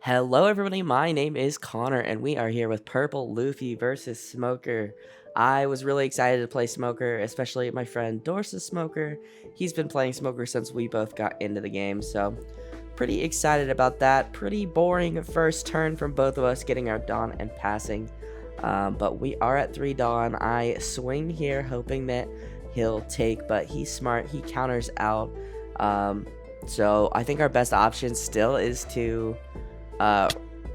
Hello everybody, my name is Connor and we are here with Purple Luffy versus Smoker. I was really excited to play Smoker, especially my friend Dorse's Smoker. He's been playing Smoker since we both got into the game, so pretty excited about that. Pretty boring first turn from both of us getting our Dawn and passing. But we are at 3 Dawn. I swing here hoping that he'll take, but he's smart, he counters out. So I think our best option still is to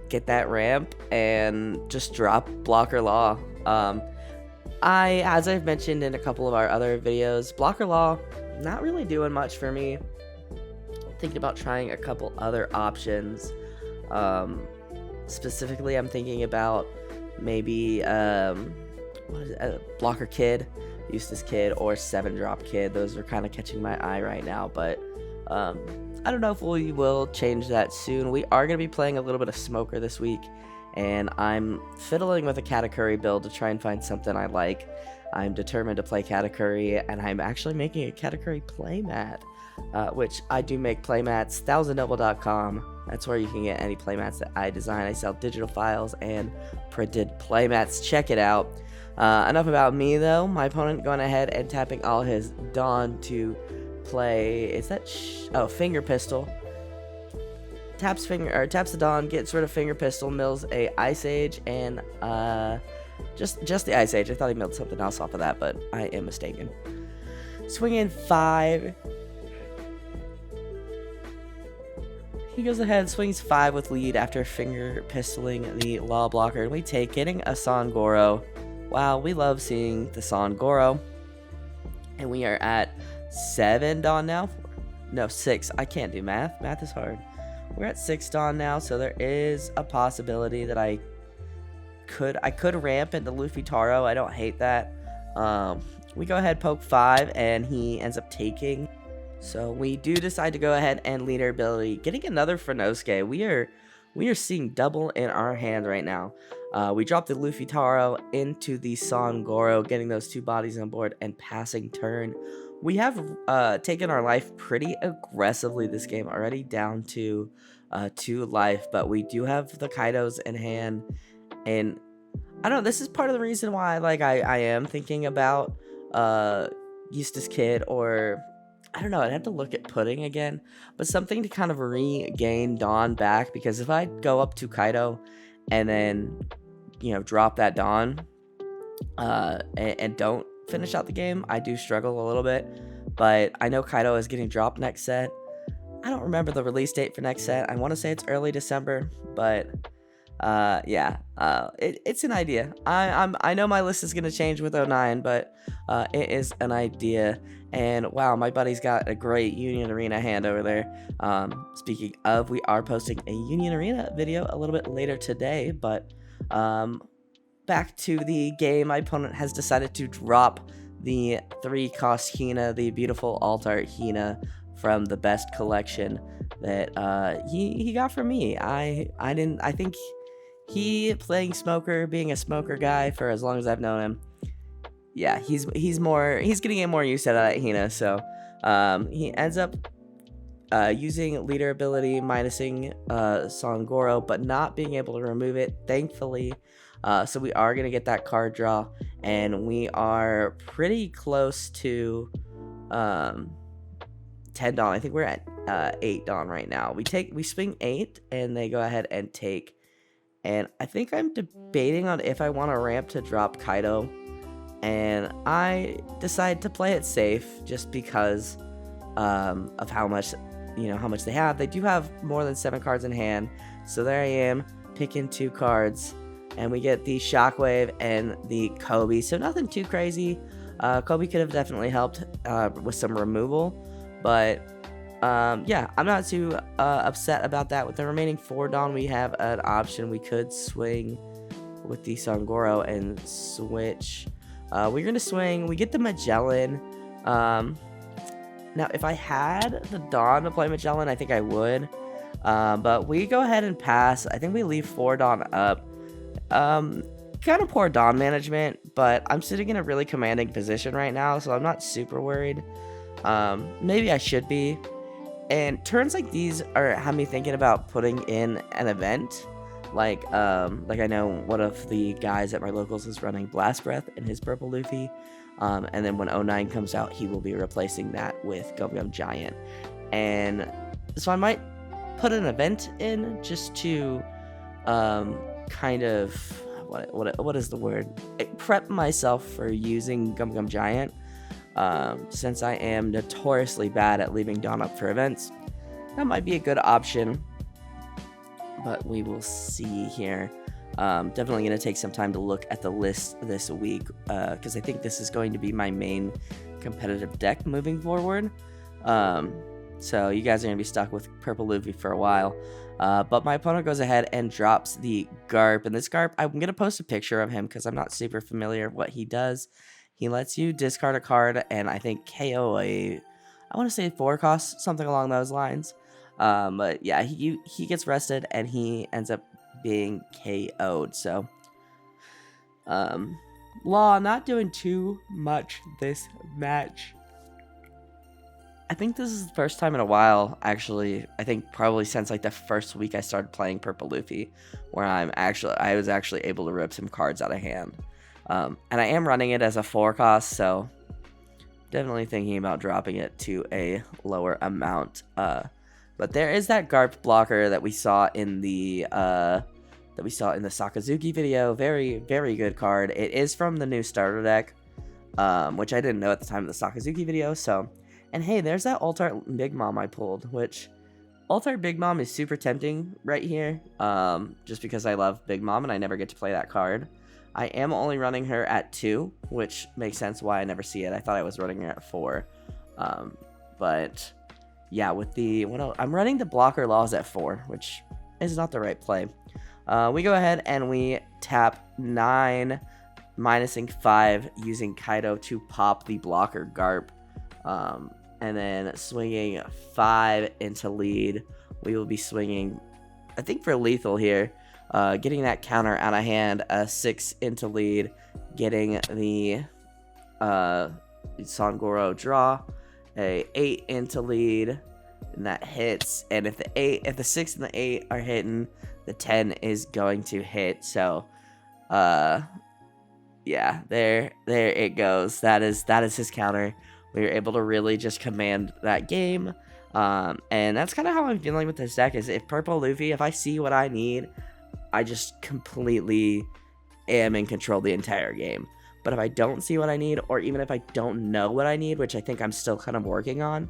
get that ramp and just drop blocker law. As I've mentioned in a couple of our other videos, blocker law not really doing much for me. Thinking about trying a couple other options. Specifically, I'm thinking about maybe blocker kid, Eustace kid, or 7-drop kid. Those are kind of catching my eye right now, but I don't know if we will change that soon. We are going to be playing a little bit of Smoker this week, and I'm fiddling with a Katakuri build to try and find something I like. I'm determined to play Katakuri, and I'm actually making a Katakuri playmat, which I do make playmats, 1000noble.com. That's where you can get any playmats that I design. I sell digital files and printed playmats. Check it out. Enough about me, though. My opponent going ahead and tapping all his Dawn to play. Is that finger pistol? Taps the Dawn, gets rid of finger pistol, mills a Ice Age, and just the Ice Age. I thought he milled something else off of that, but I am mistaken. Swing in 5. He goes ahead, swings 5 with lead after finger pistoling the Law Blocker, and we take, getting a Sangoro. Wow, we love seeing the Sangoro. And we are at 7 Dawn now. No, 6. I can't do math. Math is hard. We're at 6 Dawn now, so there is a possibility that I could ramp into Luffy Taro. I don't hate that. We go ahead, poke 5, and he ends up taking. So we do decide to go ahead and lead our ability, getting another Frenosuke. We are seeing double in our hand right now. We drop the Luffy Taro into the Sangoro, getting those 2 bodies on board and passing turn. We have taken our life pretty aggressively this game, already down to 2 life, but we do have the Kaidos in hand, and I don't know, this is part of the reason why I am thinking about Eustace Kid, or I don't know, I'd have to look at Pudding again, but something to kind of regain Dawn back, because if I go up to Kaido and then, drop that Dawn and don't finish out the game, I do struggle a little bit. But I know Kaido is getting dropped next set. I don't remember the release date for next set. I want to say it's early December, but yeah, it's an idea. I know my list is gonna change with 09, but it is an idea. And wow, my buddy's got a great Union Arena hand over there. Speaking of, we are posting a Union Arena video a little bit later today, but back to the game. My opponent has decided to drop the 3-cost Hina, the beautiful alt art Hina from the best collection that he got from me. I think he, playing Smoker, being a Smoker guy for as long as I've known him, yeah, he's getting more used to that Hina. So he ends up using leader ability, minusing Sangoro, but not being able to remove it, thankfully. So we are going to get that card draw, and we are pretty close to 10 Dawn. I think we're at 8 Dawn right now. We swing 8, and they go ahead and take. And I think I'm debating on if I want to ramp to drop Kaido, and I decide to play it safe just because of how much they have. They do have more than 7 cards in hand, so there I am picking 2 cards. And we get the Shockwave and the Kobe. So nothing too crazy. Kobe could have definitely helped with some removal. But yeah, I'm not too upset about that. With the remaining 4 Dawn, we have an option. We could swing with the Sangoro and switch. We're going to swing. We get the Magellan. Now, if I had the Dawn to play Magellan, I think I would. But we go ahead and pass. I think we leave 4 Dawn up. Kind of poor Dawn management, but I'm sitting in a really commanding position right now, so I'm not super worried. Maybe I should be. And turns like these have me thinking about putting in an event. Like I know one of the guys at my locals is running Blast Breath in his purple Luffy. And then when 09 comes out, he will be replacing that with Gum Gum Giant. And so I might put an event in just to kind of, what is the word? Prep myself for using Gum Gum Giant. Since I am notoriously bad at leaving Dawn up for events, that might be a good option. But we will see here. Definitely going to take some time to look at the list this week, because I think this is going to be my main competitive deck moving forward. So you guys are going to be stuck with Purple Luffy for a while. But my opponent goes ahead and drops the Garp. And this Garp, I'm going to post a picture of him because I'm not super familiar with what he does. He lets you discard a card and I think KO I want to say 4 costs, something along those lines. But yeah, he gets rested and he ends up being KO'd. So, Law not doing too much this match. I think this is the first time in a while, actually. I think probably since like the first week I started playing Purple Luffy, where I was actually able to rip some cards out of hand. And I am running it as a 4 cost, so definitely thinking about dropping it to a lower amount. But there is that Garp blocker that we saw in the Sakazuki video. Very, very good card. It is from the new starter deck, which I didn't know at the time of the Sakazuki video. So, and hey, there's that Alt-Art Big Mom I pulled, which Alt-Art Big Mom is super tempting right here, just because I love Big Mom and I never get to play that card. I am only running her at 2, which makes sense why I never see it. I thought I was running her at 4. But yeah, with the I'm running the blocker Laws at 4, which is not the right play. We go ahead and we tap 9, minusing 5, using Kaido to pop the blocker Garp. And then swinging 5 into lead. We will be swinging, I think, for lethal here. Getting that counter out of hand, a 6 into lead, getting the Sangoro draw, a 8 into lead, and that hits. And if the 6 and the 8 are hitting, the 10 is going to hit. So, yeah, there it goes. That is his counter. We were able to really just command that game. And that's kind of how I'm feeling with this deck. Is if Purple Luffy, if I see what I need, I just completely am in control the entire game. But if I don't see what I need, or even if I don't know what I need, which I think I'm still kind of working on,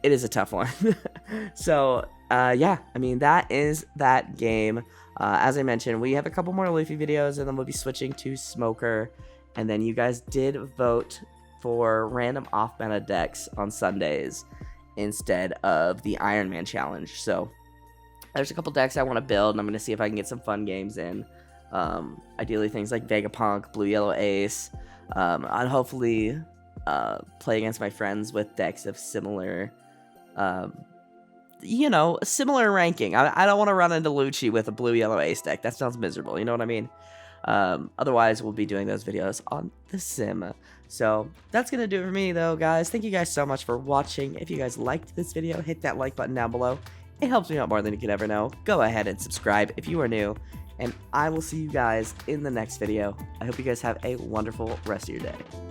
it is a tough one. So, yeah, I mean, that is that game. As I mentioned, we have a couple more Luffy videos, and then we'll be switching to Smoker. And then you guys did vote for random off-meta decks on Sundays instead of the Iron Man challenge. So, there's a couple decks I want to build, and I'm going to see if I can get some fun games in. Ideally things like Vegapunk, Blue Yellow Ace. I'd hopefully play against my friends with decks of similar, similar ranking. I don't want to run into Lucci with a Blue Yellow Ace deck. That sounds miserable, you know what I mean? Otherwise, we'll be doing those videos on the sim. So that's going to do it for me, though, guys. Thank you guys so much for watching. If you guys liked this video, hit that like button down below. It helps me out more than you could ever know. Go ahead and subscribe if you are new, and I will see you guys in the next video. I hope you guys have a wonderful rest of your day.